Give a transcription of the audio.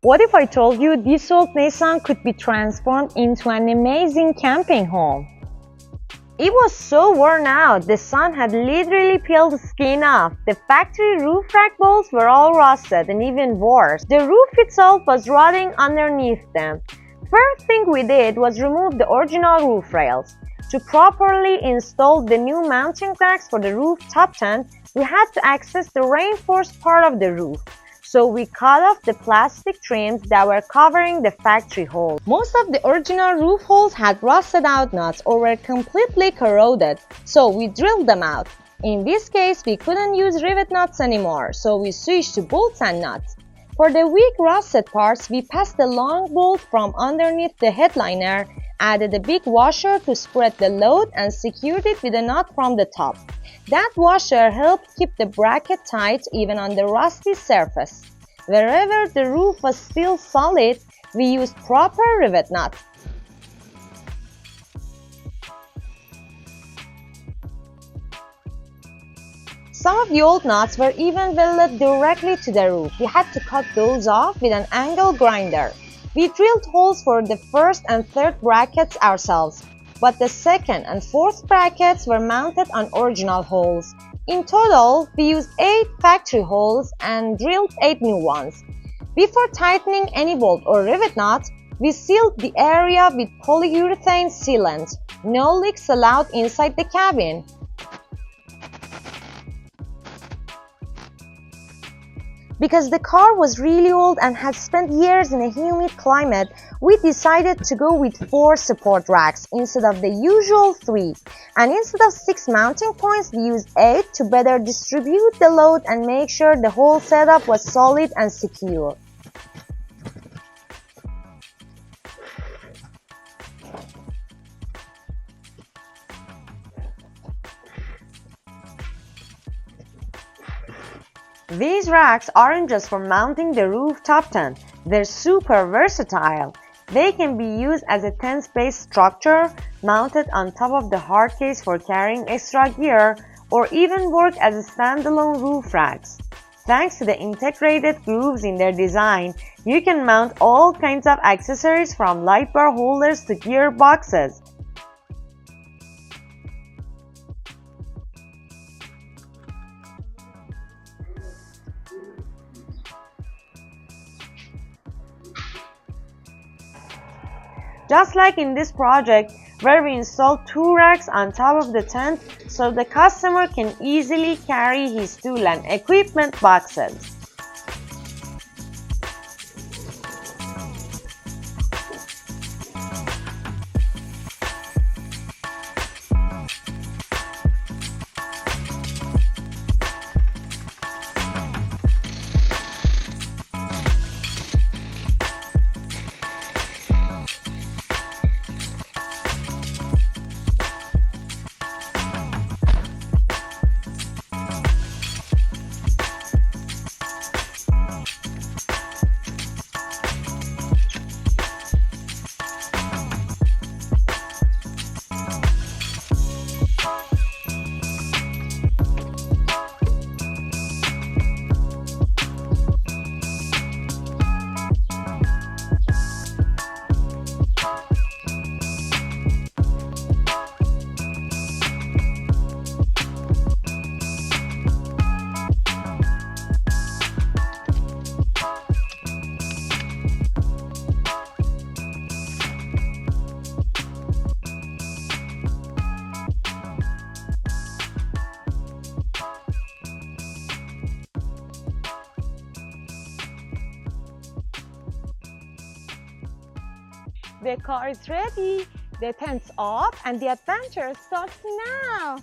What if I told you this old Nissan could be transformed into an amazing camping home? It was so worn out, the sun had literally peeled the skin off. The factory roof rack bolts were all rusted, and even worse, the roof itself was rotting underneath them. First thing we did was remove the original roof rails. To properly install the new mounting racks for the rooftop tent, we had to access the reinforced part of the roof. So we cut off the plastic trims that were covering the factory holes. Most of the original roof holes had rusted out nuts or were completely corroded, so we drilled them out. In this case, we couldn't use rivet nuts anymore, so we switched to bolts and nuts. For the weak rusted parts, we passed the long bolt from underneath the headliner, added a big washer to spread the load, and secured it with a nut from the top. That washer helped keep the bracket tight even on the rusty surface. Wherever the roof was still solid, we used proper rivet nuts. Some of the old nuts were even welded directly to the roof. We had to cut those off with an angle grinder. We drilled holes for the first and third brackets ourselves, but the second and fourth brackets were mounted on original holes. In total, we used 8 factory holes and drilled 8 new ones. Before tightening any bolt or rivet nut, we sealed the area with polyurethane sealant. No leaks allowed inside the cabin. Because the car was really old and had spent years in a humid climate, we decided to go with 4 support racks instead of the usual 3. And instead of 6 mounting points, we used 8 to better distribute the load and make sure the whole setup was solid and secure. These racks aren't just for mounting the rooftop tent, they're super versatile. They can be used as a tent-based structure, mounted on top of the hard case for carrying extra gear, or even work as standalone roof racks. Thanks to the integrated grooves in their design, you can mount all kinds of accessories from light bar holders to gear boxes. Just like in this project, where we installed 2 racks on top of the tent so the customer can easily carry his tool and equipment boxes. The car is ready, the tent's off, and the adventure starts now!